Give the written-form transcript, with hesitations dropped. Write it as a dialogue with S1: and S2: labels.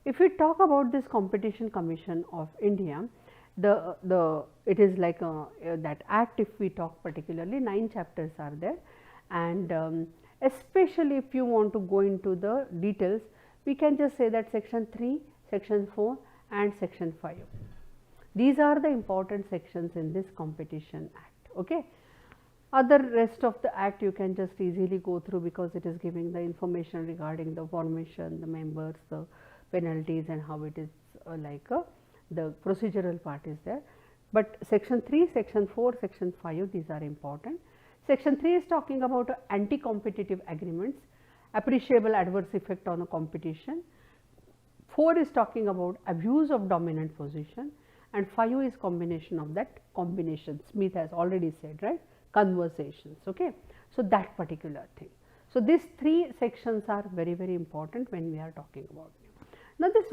S1: If we talk about this Competition Commission of India, it is like that act. If we talk particularly, 9 chapters are there, and especially if you want to go into the details, we can just say that section 3, section 4 and section 5. These are the important sections in this Competition Act. Okay. Other rest of the act you can just easily go through, because it is giving the information regarding the formation, the members, the penalties, and how it is the procedural part is there. But section 3, section 4, section 5, these are important. Section 3 is talking about anti-competitive agreements, appreciable adverse effect on a competition. 4 is talking about abuse of dominant position, and 5 is combination of that combination. Smith has already said, right, conversations. Okay. So, that particular thing. So, these 3 sections are very, very important when we are talking about. Now, this